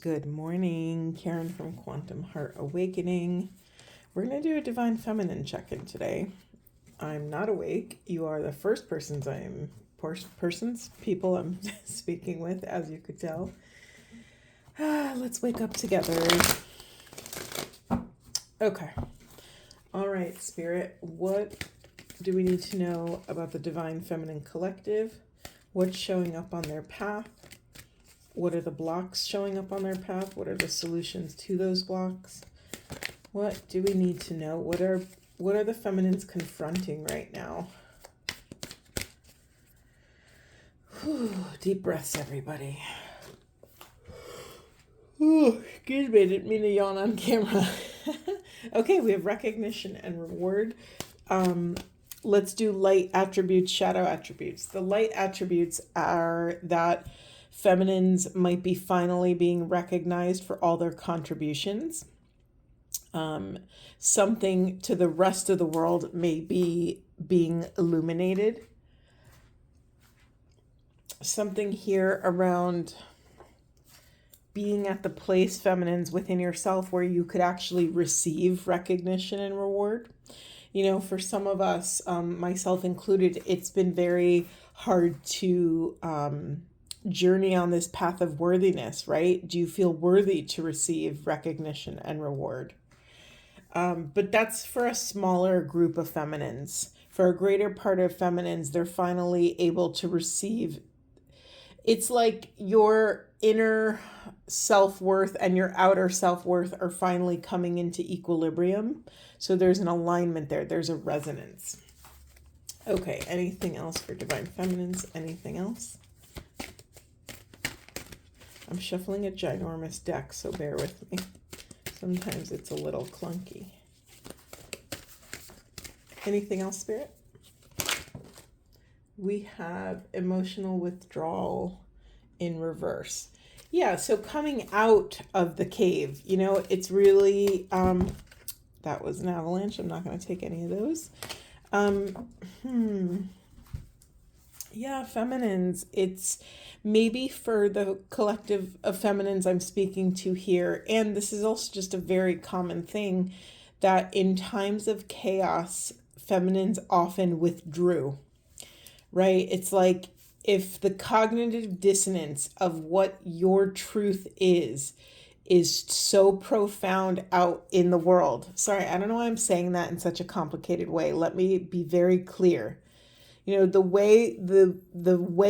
Good morning, Karen from Quantum Heart Awakening. We're going to do a Divine Feminine check-in today. I'm not awake. You are the first people I'm speaking with, as you could tell. Let's wake up together. Okay. All right, Spirit, what do we need to know about the Divine Feminine Collective? What's showing up on their path? What are the blocks showing up on their path? What are the solutions to those blocks? What do we need to know? What are the feminines confronting right now? Whew, deep breaths, everybody. Ooh, excuse me, I didn't mean to yawn on camera. Okay, we have recognition and reward. Let's do light attributes, shadow attributes. The light attributes are that feminines might be finally being recognized for all their contributions. Something to the rest of the world may be being illuminated. Something here around being at the place, feminines, within yourself where you could actually receive recognition and reward. You know, for some of us, myself included, it's been very hard to journey on this path of worthiness, right? Do you feel worthy to receive recognition and reward? But that's for a smaller group of feminines. For a greater part of feminines, they're finally able to receive. It's like your inner self-worth and your outer self-worth are finally coming into equilibrium. So there's an alignment there. There's a resonance. Okay, anything else for Divine Feminines? Anything else? I'm shuffling a ginormous deck, so bear with me. Sometimes it's a little clunky. Anything else, Spirit? We have emotional withdrawal in reverse. Yeah, so coming out of the cave, you know, it's really, that was an avalanche. I'm not going to take any of those. Yeah, feminines, it's maybe for the collective of feminines I'm speaking to here, and this is also just a very common thing, that in times of chaos, feminines often withdrew, right? It's like if the cognitive dissonance of what your truth is so profound out in the world. Sorry, I don't know why I'm saying that in such a complicated way. Let me be very clear. You know, the way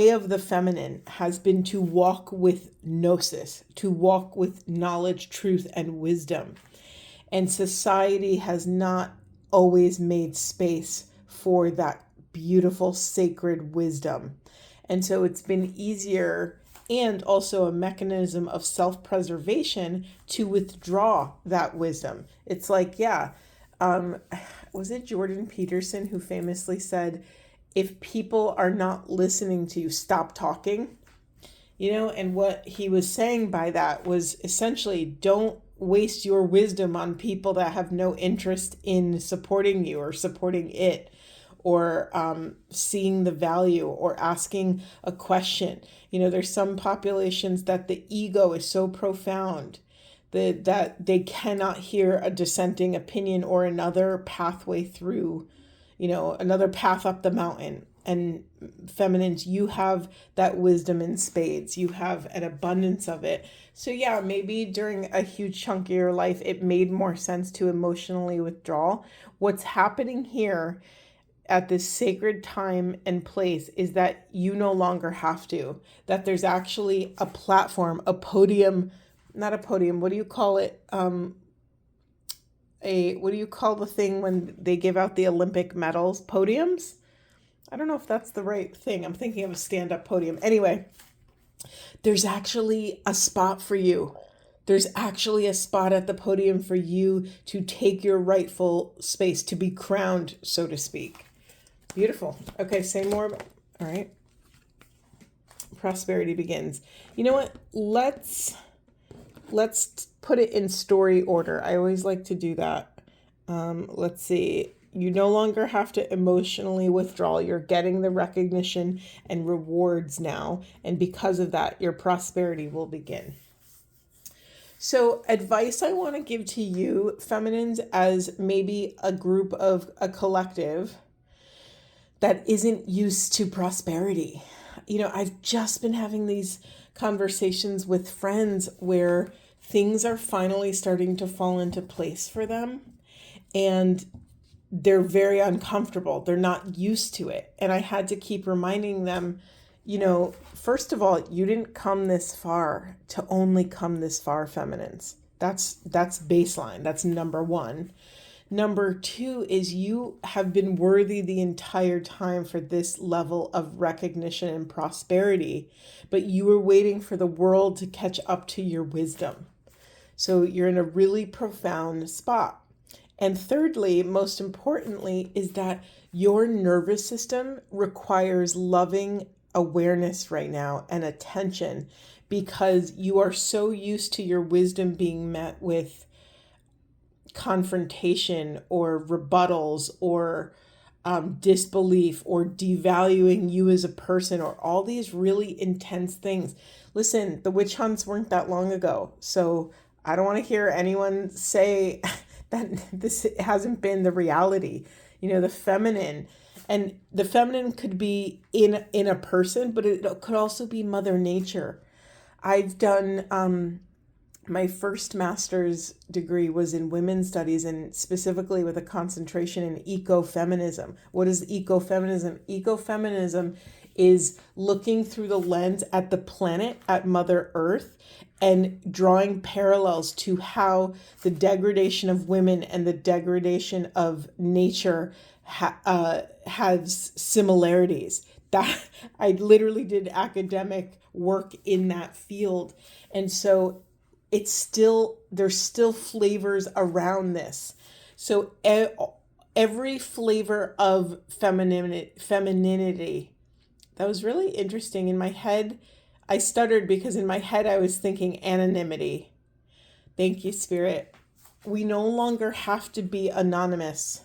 of the feminine has been to walk with gnosis, to walk with knowledge, truth, and wisdom. And society has not always made space for that beautiful, sacred wisdom. And so it's been easier and also a mechanism of self-preservation to withdraw that wisdom. It's like, was it Jordan Peterson who famously said, if people are not listening to you, stop talking? You know, and what he was saying by that was essentially, don't waste your wisdom on people that have no interest in supporting you or supporting it, or seeing the value or asking a question. You know, there's some populations that the ego is so profound that they cannot hear a dissenting opinion or another pathway through, you know, another path up the mountain. And feminines, you have that wisdom in spades. You have an abundance of it. So yeah, maybe during a huge chunk of your life, it made more sense to emotionally withdraw. What's happening here at this sacred time and place is that you no longer have to, that there's actually a platform, a podium, not a podium. What do you call it? What do you call the thing when they give out the Olympic medals? Podiums? I don't know if that's the right thing. I'm thinking of a stand-up podium. Anyway, there's actually a spot for you. There's actually a spot at the podium for you to take your rightful space, to be crowned, so to speak. Beautiful. Okay, say more. All right. Prosperity begins. You know what? Let's put it in story order. I always like to do that. Let's see. You no longer have to emotionally withdraw. You're getting the recognition and rewards now. And because of that, your prosperity will begin. So, advice I want to give to you, feminines, as maybe a group of a collective that isn't used to prosperity. I've just been having these conversations with friends where things are finally starting to fall into place for them, and they're very uncomfortable. They're not used to it. And I had to keep reminding them, first of all, you didn't come this far to only come this far, feminines. That's baseline. That's number one. Number two is you have been worthy the entire time for this level of recognition and prosperity, but you were waiting for the world to catch up to your wisdom. So you're in a really profound spot. And thirdly, most importantly, is that your nervous system requires loving awareness right now and attention, because you are so used to your wisdom being met with confrontation or rebuttals or disbelief or devaluing you as a person, or all these really intense things. Listen, the witch hunts weren't that long ago. So I don't want to hear anyone say that this hasn't been the reality. The feminine, and the feminine could be in a person, but it could also be Mother Nature. I've done my first master's degree was in women's studies, and specifically with a concentration in ecofeminism. What is ecofeminism? Ecofeminism is looking through the lens at the planet, at Mother Earth, and drawing parallels to how the degradation of women and the degradation of nature has similarities. That I literally did academic work in that field. And so there's still flavors around this. So every flavor of femininity, that was really interesting. In my head, I stuttered because in my head I was thinking anonymity. Thank you, Spirit. We no longer have to be anonymous.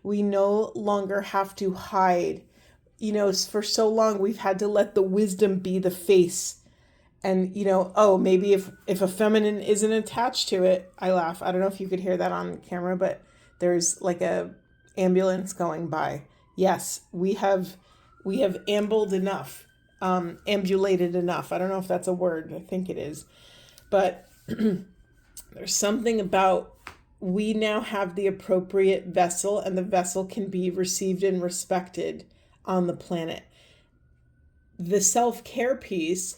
We no longer have to hide. For so long we've had to let the wisdom be the face. And, maybe if a feminine isn't attached to it, I laugh. I don't know if you could hear that on camera, but there's like a ambulance going by. Yes, we have ambulated enough. I don't know if that's a word. I think it is. But there's something about, we now have the appropriate vessel, and the vessel can be received and respected on the planet. The self-care piece.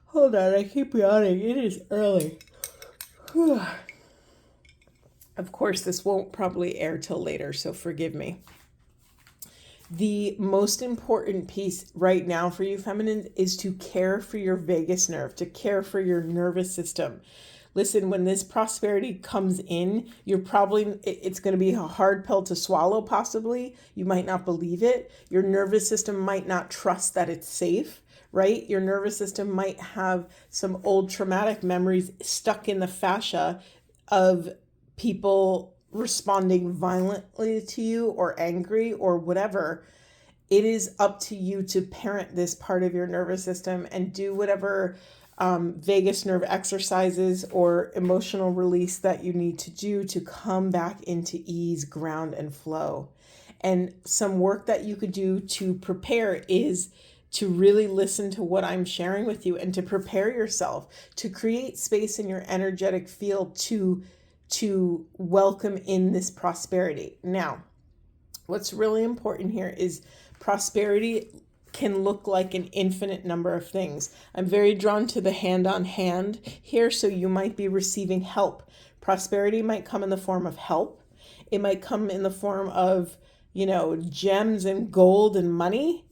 Hold on, I keep yawning. It is early. Of course, this won't probably air till later, so forgive me. The most important piece right now for you feminines is to care for your vagus nerve, to care for your nervous system. Listen, when this prosperity comes in, it's going to be a hard pill to swallow, possibly. You might not believe it. Your nervous system might not trust that it's safe. Right? Your nervous system might have some old traumatic memories stuck in the fascia of people responding violently to you or angry or whatever. It is up to you to parent this part of your nervous system and do whatever vagus nerve exercises or emotional release that you need to do to come back into ease, ground, and flow. And some work that you could do to prepare is to really listen to what I'm sharing with you and to prepare yourself to create space in your energetic field to welcome in this prosperity. Now, what's really important here is prosperity can look like an infinite number of things. I'm very drawn to the hand on hand here, so you might be receiving help. Prosperity might come in the form of help. It might come in the form of, gems and gold and money.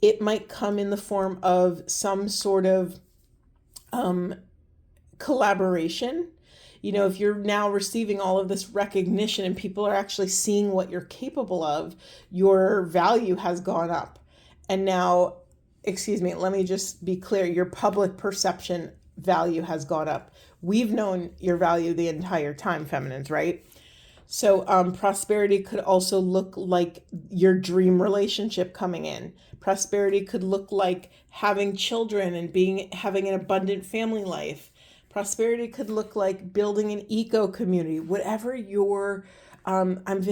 It might come in the form of some sort of collaboration. If you're now receiving all of this recognition and people are actually seeing what you're capable of, your value has gone up. And now, let me just be clear, your public perception value has gone up. We've known your value the entire time, feminines, right? So prosperity could also look like your dream relationship coming in. Prosperity could look like having children and having an abundant family life. Prosperity could look like building an eco community, whatever your I'm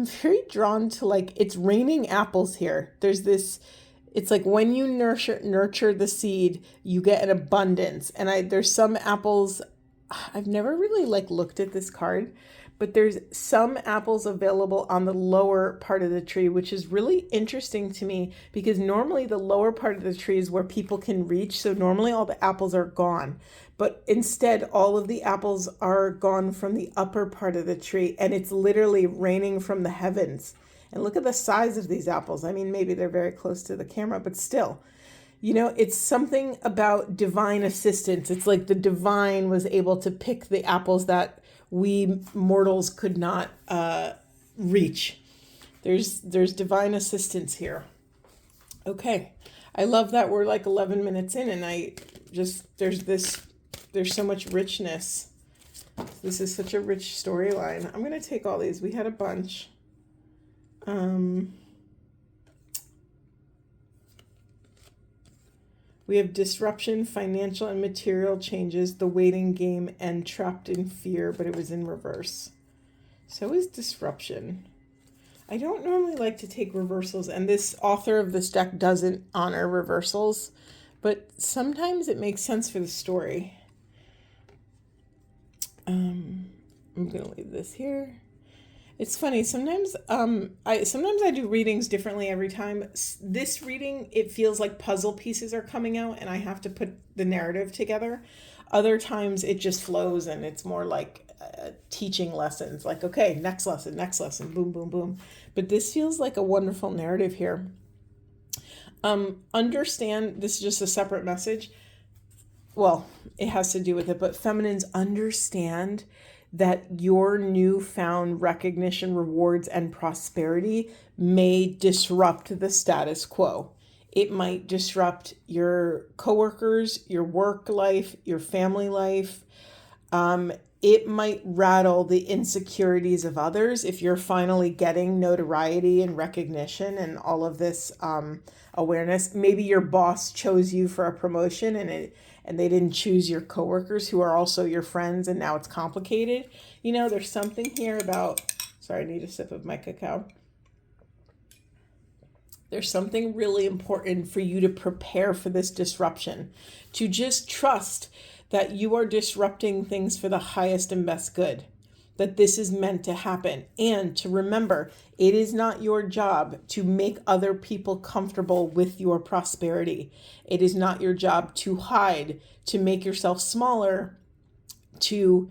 very drawn to, like, it's raining apples here. There's this, it's like when you nurture the seed, you get an abundance. And there's some apples, I've never really like looked at this card, but there's some apples available on the lower part of the tree, which is really interesting to me because normally the lower part of the tree is where people can reach. So normally all the apples are gone, but instead all of the apples are gone from the upper part of the tree, and it's literally raining from the heavens. And look at the size of these apples. I mean, maybe they're very close to the camera, but still, it's something about divine assistance. It's like the divine was able to pick the apples that we mortals could not reach. There's divine assistance here. Okay. I love that we're like 11 minutes in, and there's so much richness. This is such a rich storyline. I'm going to take all these. We had a bunch. We have disruption, financial and material changes, the waiting game, and trapped in fear, but it was in reverse. So is disruption. I don't normally like to take reversals, and this author of this deck doesn't honor reversals, but sometimes it makes sense for the story. I'm going to leave this here. It's funny. Sometimes I do readings differently every time. This reading, it feels like puzzle pieces are coming out and I have to put the narrative together. Other times it just flows and it's more like teaching lessons. Like, okay, next lesson, boom, boom, boom. But this feels like a wonderful narrative here. Understand, this is just a separate message. Well, it has to do with it, but feminines, understand that your newfound recognition, rewards, and prosperity may disrupt the status quo. It might disrupt your coworkers, your work life, your family life. It might rattle the insecurities of others if you're finally getting notoriety and recognition and all of this awareness. Maybe your boss chose you for a promotion and they didn't choose your coworkers who are also your friends, and now it's complicated. There's something here about, sorry, I need a sip of my cacao. There's something really important for you to prepare for this disruption, to just trust that you are disrupting things for the highest and best good, that this is meant to happen. And to remember, it is not your job to make other people comfortable with your prosperity. It is not your job to hide, to make yourself smaller, to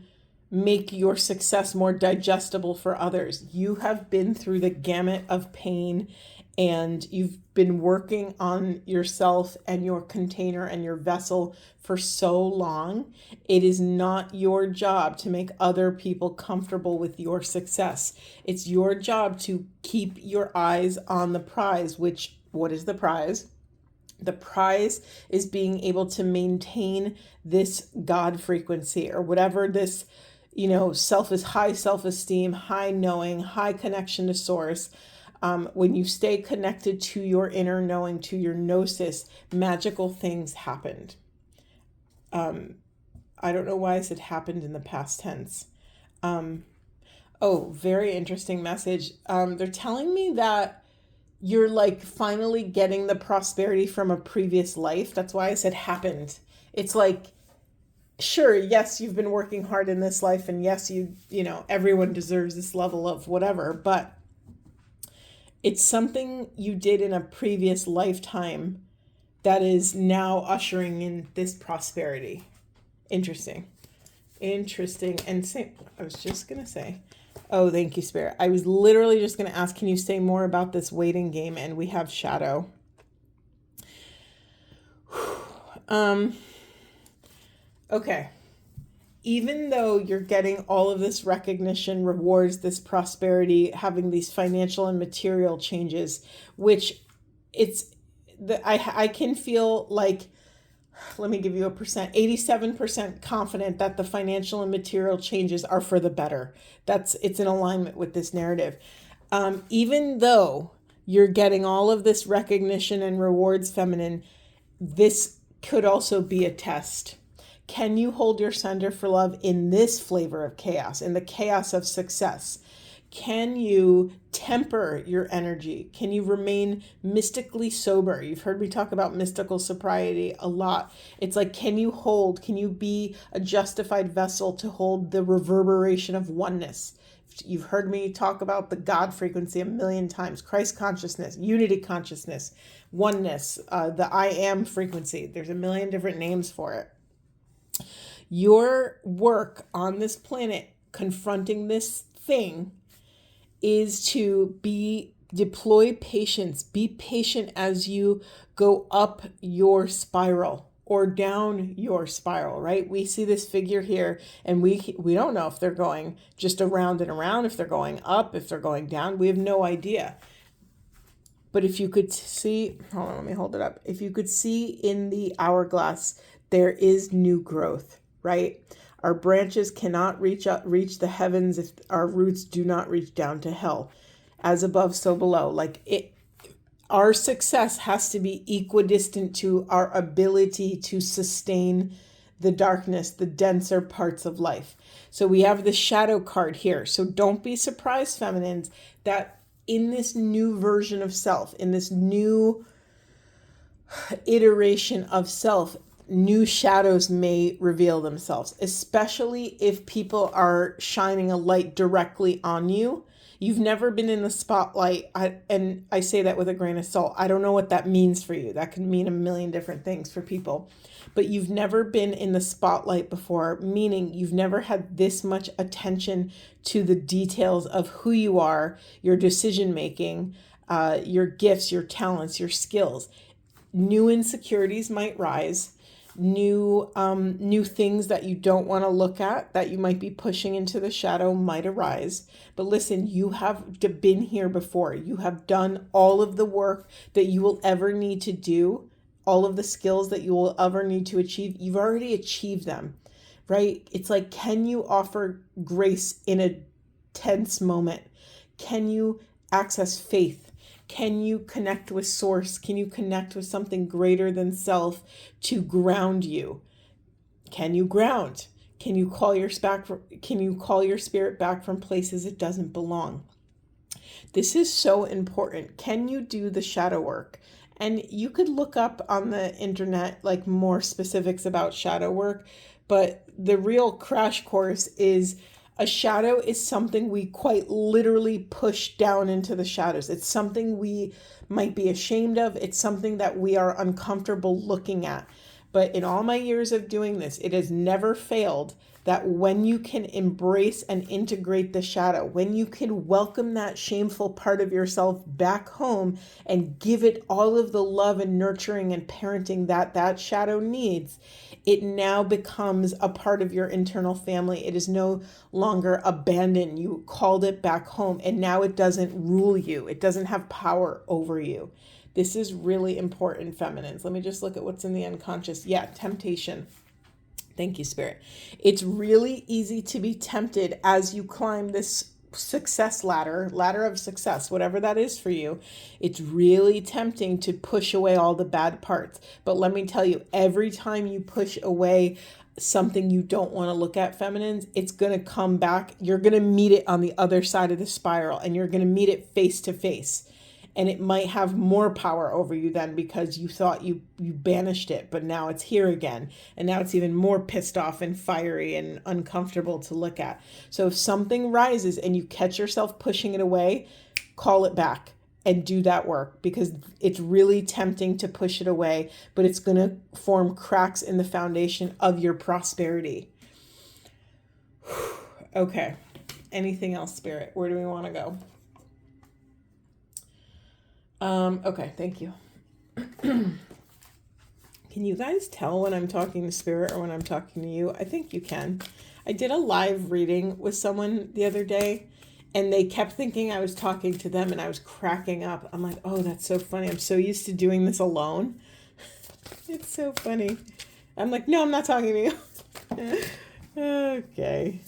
make your success more digestible for others. You have been through the gamut of pain, and you've been working on yourself and your container and your vessel for so long. It is not your job to make other people comfortable with your success. It's your job to keep your eyes on the prize, which, what is the prize? The prize is being able to maintain this God frequency, or whatever this, high self-esteem, high knowing, high connection to source. When you stay connected to your inner knowing, to your gnosis, magical things happened. I don't know why I said happened in the past tense. Very interesting message. They're telling me that you're like finally getting the prosperity from a previous life. That's why I said happened. It's like, sure, yes, you've been working hard in this life, and yes, everyone deserves this level of whatever, but it's something you did in a previous lifetime that is now ushering in this prosperity. Interesting. And I was just going to say, oh, thank you, Spirit. I was literally just going to ask, can you say more about this waiting game? And we have shadow. Okay. Even though you're getting all of this recognition, rewards, this prosperity, having these financial and material changes, which I can feel like, let me give you a percent, 87% confident that the financial and material changes are for the better. It's in alignment with this narrative. Even though you're getting all of this recognition and rewards, feminine, this could also be a test. Can you hold your center for love in this flavor of chaos, in the chaos of success? Can you temper your energy? Can you remain mystically sober? You've heard me talk about mystical sobriety a lot. It's like, can you be a justified vessel to hold the reverberation of oneness? You've heard me talk about the God frequency a million times, Christ consciousness, unity consciousness, oneness, the I am frequency. There's a million different names for it. Your work on this planet confronting this thing is to deploy patience. Be patient as you go up your spiral or down your spiral, right? We see this figure here and we don't know if they're going just around and around, if they're going up, if they're going down. We have no idea. But if you could see, hold on, let me hold it up. If you could see in the hourglass, there is new growth, right? Our branches cannot reach the heavens if our roots do not reach down to hell. As above, so below. Our success has to be equidistant to our ability to sustain the darkness, the denser parts of life. So we have the shadow card here. So don't be surprised, feminines, that in this new version of self, in this new iteration of self, new shadows may reveal themselves, especially if people are shining a light directly on you. You've never been in the spotlight, and I say that with a grain of salt. I don't know what that means for you. That can mean a million different things for people. But you've never been in the spotlight before, meaning you've never had this much attention to the details of who you are, your decision making, your gifts, your talents, your skills. New insecurities might rise. New things that you don't want to look at, that you might be pushing into the shadow, might arise. But listen, you have been here before. You have done all of the work that you will ever need to do, all of the skills that you will ever need to achieve. You've already achieved them, right? It's like, can you offer grace in a tense moment? Can you access faith? Can you connect with source? Can you connect with something greater than self to ground you? Can you ground? Can you call your spirit back from places it doesn't belong? This is so important. Can you do the shadow work? And you could look up on the internet like more specifics about shadow work, but the real crash course is a shadow is something we quite literally push down into the shadows. It's something we might be ashamed of. It's something that we are uncomfortable looking at. But in all my years of doing this, it has never failed that when you can embrace and integrate the shadow, when you can welcome that shameful part of yourself back home and give it all of the love and nurturing and parenting that shadow needs, it now becomes a part of your internal family. It is no longer abandoned. You called it back home, and now it doesn't rule you. It doesn't have power over you. This is really important, feminines. Let me just look at what's in the unconscious. Yeah, temptation. Thank you, Spirit. It's really easy to be tempted as you climb this success ladder of success, whatever that is for you. It's really tempting to push away all the bad parts. But let me tell you, every time you push away something you don't want to look at, feminines, it's going to come back. You're going to meet it on the other side of the spiral, and you're going to meet it face to face. And it might have more power over you then because you thought you banished it, but now it's here again. And now it's even more pissed off and fiery and uncomfortable to look at. So if something rises and you catch yourself pushing it away, call it back and do that work, because it's really tempting to push it away, but it's going to form cracks in the foundation of your prosperity. Okay. Anything else, Spirit? Where do we want to go? Okay, thank you. Can you guys tell when I'm talking to Spirit or when I'm talking to you? I think you can. I did a live reading with someone the other day, and they kept thinking I was talking to them, and I was cracking up. I'm like, oh, that's so funny. I'm so used to doing this alone. It's so funny. I'm like, no, I'm not talking to you. Okay.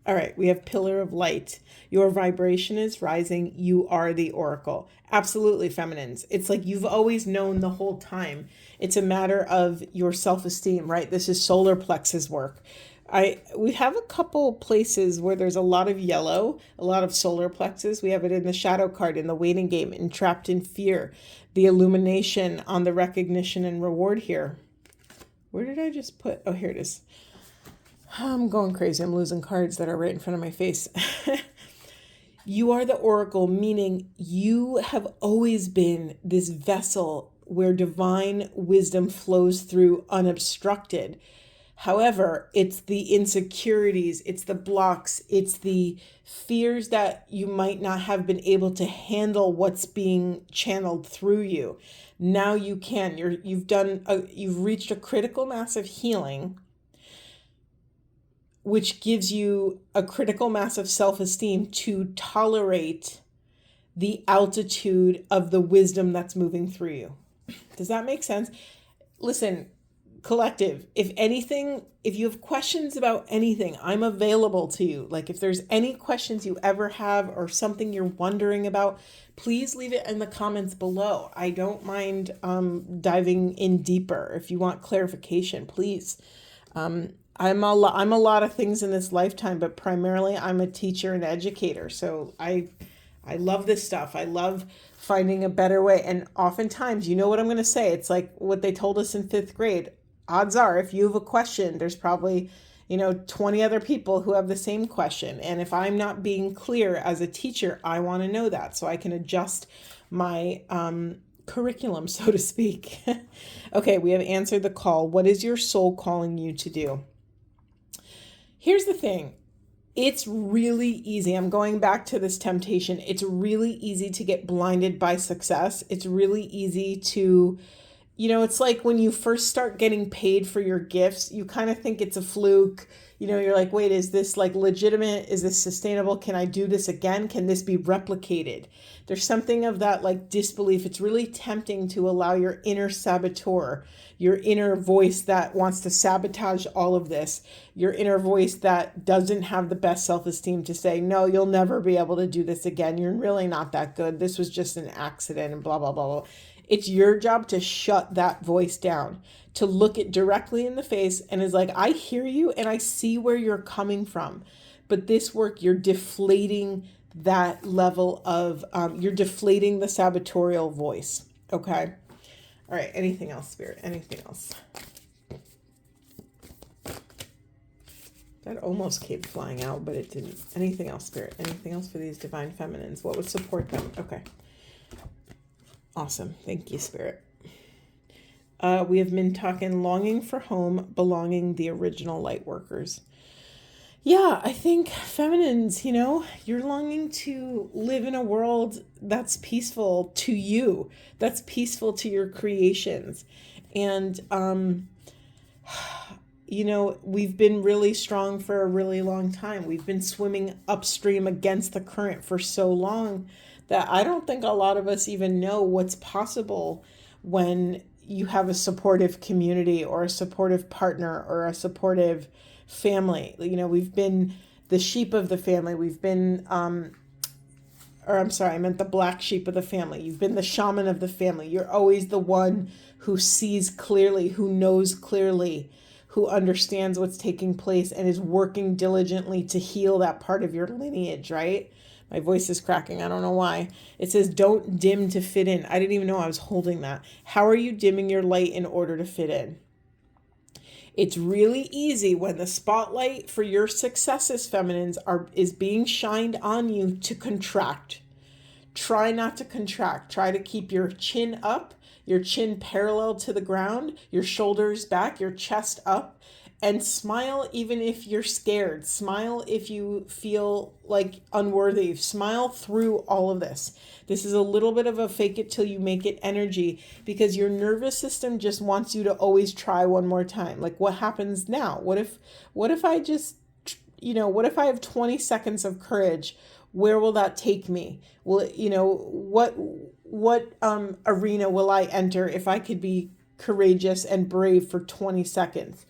All right, we have pillar of light. Your vibration is rising. You are the oracle. Absolutely, feminines. It's like you've always known the whole time. It's a matter of your self-esteem, right? This is solar plexus work. We have a couple places where there's a lot of yellow, a lot of solar plexus. We have it in the shadow card, in the waiting game, in trapped in fear, the illumination on the recognition and reward here. Where did I just put? Oh, here it is. I'm going crazy. I'm losing cards that are right in front of my face. You are the oracle, meaning you have always been this vessel where divine wisdom flows through unobstructed. However, it's the insecurities, it's the blocks, it's the fears that you might not have been able to handle what's being channeled through you. Now you can. You've reached a critical mass of healing, which gives you a critical mass of self-esteem to tolerate the altitude of the wisdom that's moving through you. Does that make sense? Listen, collective, if you have questions about anything, I'm available to you. Like if there's any questions you ever have or something you're wondering about, please leave it in the comments below. I don't mind diving in deeper. If you want clarification, please. I'm a lot of things in this lifetime, but primarily I'm a teacher and educator. So I love this stuff. I love finding a better way. And oftentimes, you know what I'm going to say? It's like what they told us in 5th grade. Odds are, if you have a question, there's probably, 20 other people who have the same question. And if I'm not being clear as a teacher, I want to know that so I can adjust my curriculum, so to speak. Okay, we have answered the call. What is your soul calling you to do? Here's the thing. It's really easy. I'm going back to this temptation. It's really easy to get blinded by success. It's really easy to, it's like when you first start getting paid for your gifts, you kind of think it's a fluke. You're like, wait, is this like legitimate? Is this sustainable? Can I do this again? Can this be replicated? There's something of that like disbelief. It's really tempting to allow your inner saboteur, your inner voice that wants to sabotage all of this, your inner voice that doesn't have the best self-esteem to say, no, you'll never be able to do this again. You're really not that good. This was just an accident and blah, blah, blah, blah. It's your job to shut that voice down, to look it directly in the face and is like, I hear you and I see where you're coming from. But this work, you're deflating that level of, you're deflating the sabotorial voice. Okay. All right. Anything else, Spirit? Anything else? That almost came flying out, but it didn't. Anything else, Spirit? Anything else for these divine feminines? What would support them? Okay. Awesome. Thank you, Spirit. We have been talking longing for home, belonging, the original light workers. Yeah, I think feminines, you're longing to live in a world that's peaceful to you, that's peaceful to your creations. And, we've been really strong for a really long time. We've been swimming upstream against the current for so long that I don't think a lot of us even know what's possible when you have a supportive community or a supportive partner or a supportive family. We've been the sheep of the family. We've been, I meant the black sheep of the family. You've been the shaman of the family. You're always the one who sees clearly, who knows clearly, who understands what's taking place and is working diligently to heal that part of your lineage, right? My voice is cracking. I don't know why. It says, don't dim to fit in. I didn't even know I was holding that. How are you dimming your light in order to fit in? It's really easy when the spotlight for your successes, feminines, is being shined on you to contract. Try not to contract. Try to keep your chin up, your chin parallel to the ground, your shoulders back, your chest up, and smile even if you're scared. Smile if you feel like unworthy. Smile through all of this. This is a little bit of a fake it till you make it energy because your nervous system just wants you to always try one more time. Like, what happens now? What if I just, what if I have 20 seconds of courage? Where will that take me? Will what arena will I enter if I could be courageous and brave for 20 seconds?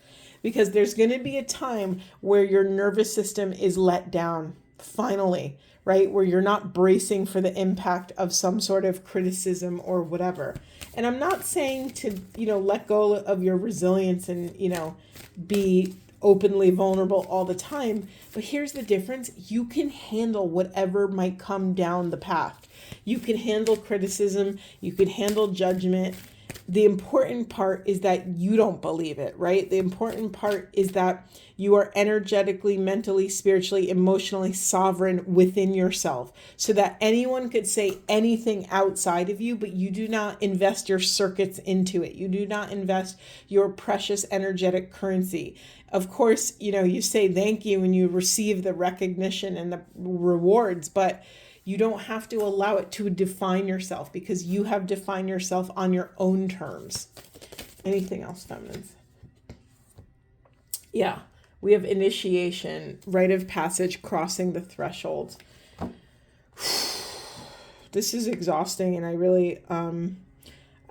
because there's going to be a time where your nervous system is let down, finally, right? Where you're not bracing for the impact of some sort of criticism or whatever. And I'm not saying to, let go of your resilience and, be openly vulnerable all the time. But here's the difference. You can handle whatever might come down the path. You can handle criticism. You can handle judgment. The important part is that you don't believe it, right? The important part is that you are energetically, mentally, spiritually, emotionally sovereign within yourself, so that anyone could say anything outside of you, but you do not invest your circuits into it. You do not invest your precious energetic currency. Of course, you say thank you when you receive the recognition and the rewards, but you don't have to allow it to define yourself, because you have defined yourself on your own terms. Anything else, feminines? Yeah, we have initiation, rite of passage, crossing the threshold. This is exhausting, and I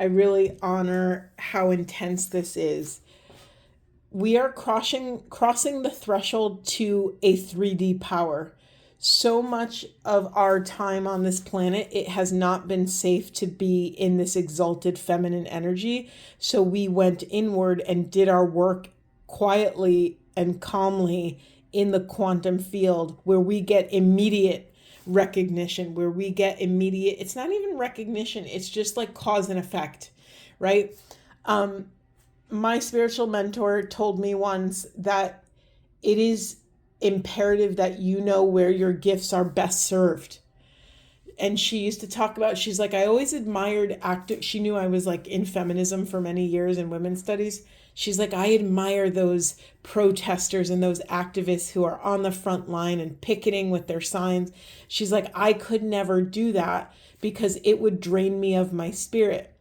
really honor how intense this is. We are crossing the threshold to a 3D power. So much of our time on this planet, it has not been safe to be in this exalted feminine energy. So we went inward and did our work quietly and calmly in the quantum field, where we get immediate recognition, it's not even recognition, it's just like cause and effect, right? My spiritual mentor told me once that it is imperative that you know where your gifts are best served. And she used to talk about, she's like, I always admired she knew I was like in feminism for many years in women's studies. She's like, I admire those protesters and those activists who are on the front line and picketing with their signs. She's like, I could never do that because it would drain me of my spirit.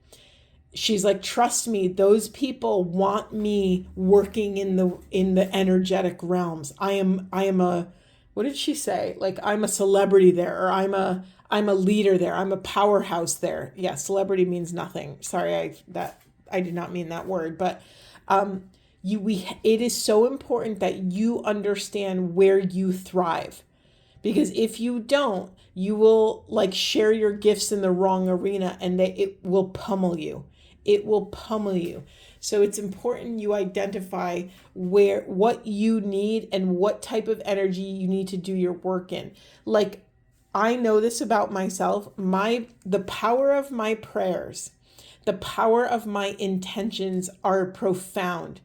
She's like, trust me, those people want me working in the energetic realms. I am a, what did she say? Like, I'm a celebrity there, or I'm a leader there. I'm a powerhouse there. Yeah, celebrity means nothing. Sorry, I did not mean that word, but it is so important that you understand where you thrive. Because if you don't, you will like share your gifts in the wrong arena, and it will pummel you. It will pummel you. So it's important you identify what you need and what type of energy you need to do your work in. Like, I know this about myself. The power of my prayers, the power of my intentions are profound.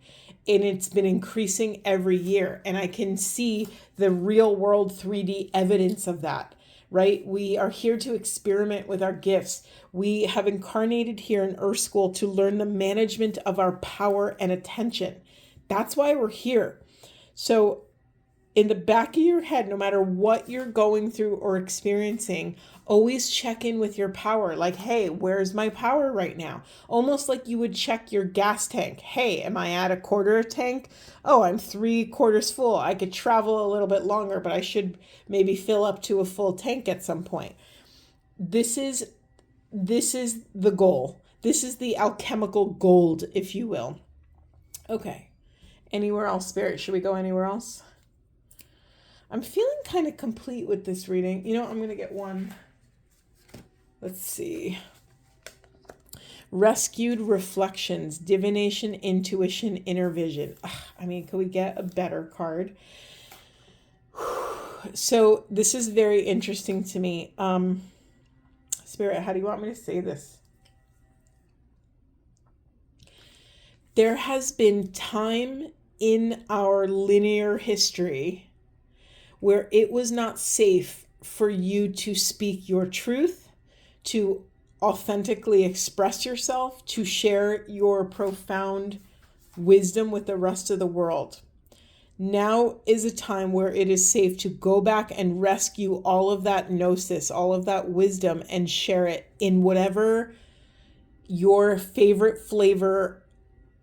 And it's been increasing every year. And I can see the real world 3D evidence of that, right? We are here to experiment with our gifts. We have incarnated here in Earth School to learn the management of our power and attention. That's why we're here. So in the back of your head, no matter what you're going through or experiencing, always check in with your power. Like, hey, where's my power right now? Almost like you would check your gas tank. Hey, am I at a quarter tank? Oh, I'm 3/4 full. I could travel a little bit longer, but I should maybe fill up to a full tank at some point. This is the goal. This is the alchemical gold, if you will. Okay. Anywhere else, Spirit? Should we go anywhere else? I'm feeling kind of complete with this reading. I'm going to get one. Let's see. Rescued Reflections, Divination, Intuition, Inner Vision. Could we get a better card? So this is very interesting to me. Spirit, how do you want me to say this? There has been time in our linear history where it was not safe for you to speak your truth, to authentically express yourself, to share your profound wisdom with the rest of the world. Now is a time where it is safe to go back and rescue all of that gnosis, all of that wisdom, and share it in whatever your favorite flavor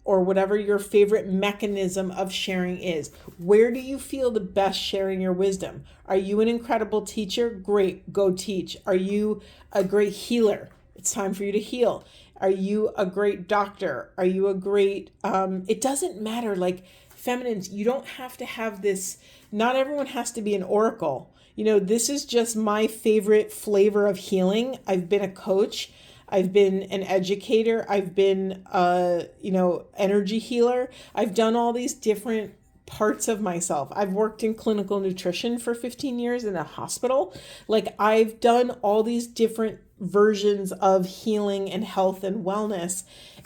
or whatever your favorite mechanism of sharing is. Where do you feel the best sharing your wisdom? Are you an incredible teacher? Great, go teach. Are you a great healer? It's time for you to heal. Are you a great doctor? Are you a great, it doesn't matter. Like, feminines, you don't have to have this, not everyone has to be an oracle. This is just my favorite flavor of healing. I've been a coach. I've been an educator. I've been energy healer. I've done all these different parts of myself. I've worked in clinical nutrition for 15 years in a hospital. Like, I've done all these different versions of healing and health and wellness.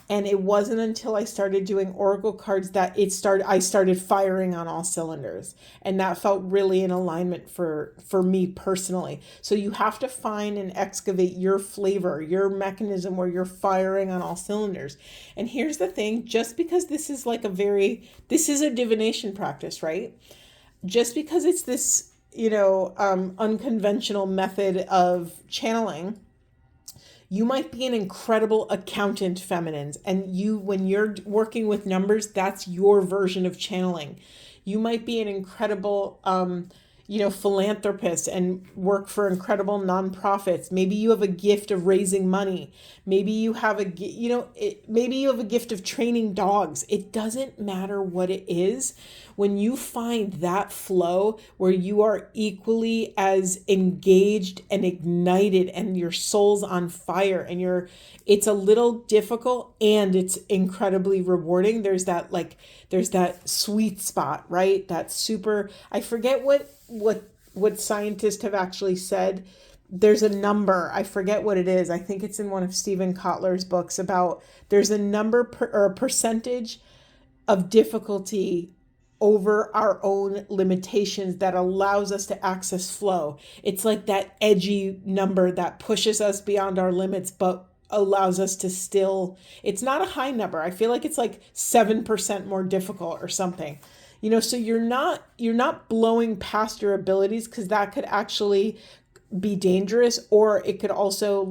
And it wasn't until I started doing oracle cards that I started firing on all cylinders. And that felt really in alignment for me personally. So you have to find and excavate your flavor, your mechanism where you're firing on all cylinders. And here's the thing, just because this is a divination practice, right? Just because it's this, unconventional method of channeling, you might be an incredible accountant, feminines, and when you're working with numbers, that's your version of channeling. You might be an incredible, philanthropist and work for incredible nonprofits. Maybe you have a gift of raising money. Maybe you have maybe you have a gift of training dogs. It doesn't matter what it is. When you find that flow where you are equally as engaged and ignited and your soul's on fire and it's a little difficult and it's incredibly rewarding. There's that sweet spot, right? That super, I forget what scientists have actually said. There's a number, I forget what it is. I think it's in one of Stephen Kotler's books about there's a number or a percentage of difficulty over our own limitations that allows us to access flow. It's like that edgy number that pushes us beyond our limits, but allows us to still, it's not a high number. I feel like it's like 7% more difficult or something. So you're not blowing past your abilities, because that could actually be dangerous, or it could also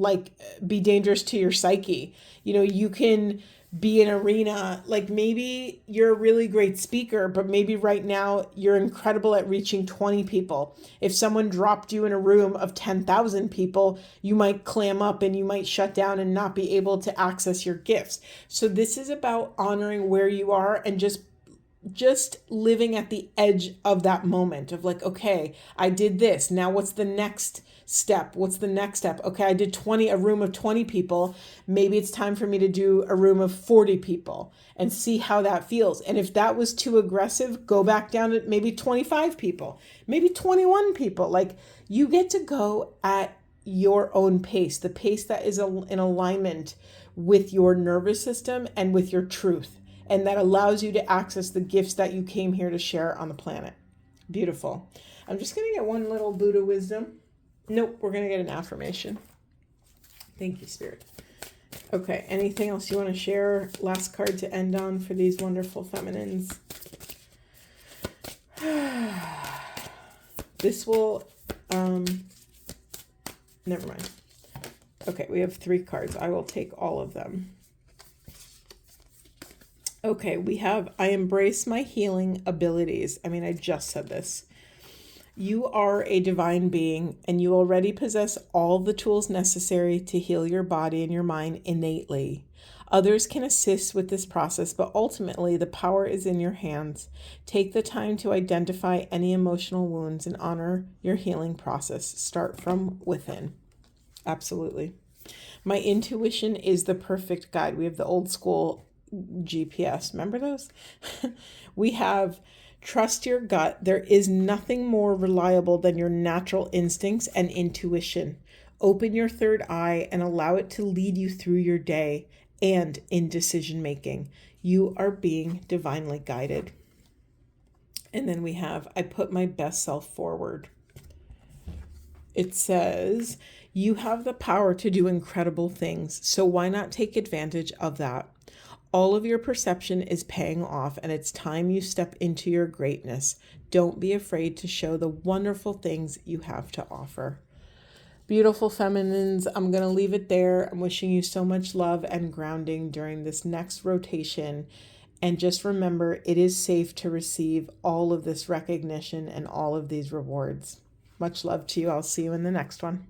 be dangerous to your psyche. You can be in an arena, like maybe you're a really great speaker, but maybe right now you're incredible at reaching 20 people. If someone dropped you in a room of 10,000 people, you might clam up and you might shut down and not be able to access your gifts. So this is about honoring where you are and just living at the edge of that moment of okay, I did this. Now what's the next step? Okay, I did a room of 20 people. Maybe it's time for me to do a room of 40 people and see how that feels. And if that was too aggressive, go back down to maybe 25 people, maybe 21 people. You get to go at your own pace, the pace that is in alignment with your nervous system and with your truth. And that allows you to access the gifts that you came here to share on the planet. Beautiful. I'm just going to get one little Buddha wisdom. Nope, we're going to get an affirmation. Thank you, Spirit. Okay, anything else you want to share? Last card to end on for these wonderful feminines. This will, never mind. Okay, we have 3 cards. I will take all of them. Okay, we have, I embrace my healing abilities. I just said this. You are a divine being, and you already possess all the tools necessary to heal your body and your mind innately. Others can assist with this process, but ultimately the power is in your hands. Take the time to identify any emotional wounds and honor your healing process. Start from within. Absolutely. My intuition is the perfect guide. We have the old school GPS. Remember those? We have trust your gut. There is nothing more reliable than your natural instincts and intuition. Open your third eye and allow it to lead you through your day and in decision making. You are being divinely guided. And then we have, I put my best self forward. It says, you have the power to do incredible things, so why not take advantage of that? All of your perception is paying off, and it's time you step into your greatness. Don't be afraid to show the wonderful things you have to offer. Beautiful feminines, I'm going to leave it there. I'm wishing you so much love and grounding during this next rotation. And just remember, it is safe to receive all of this recognition and all of these rewards. Much love to you. I'll see you in the next one.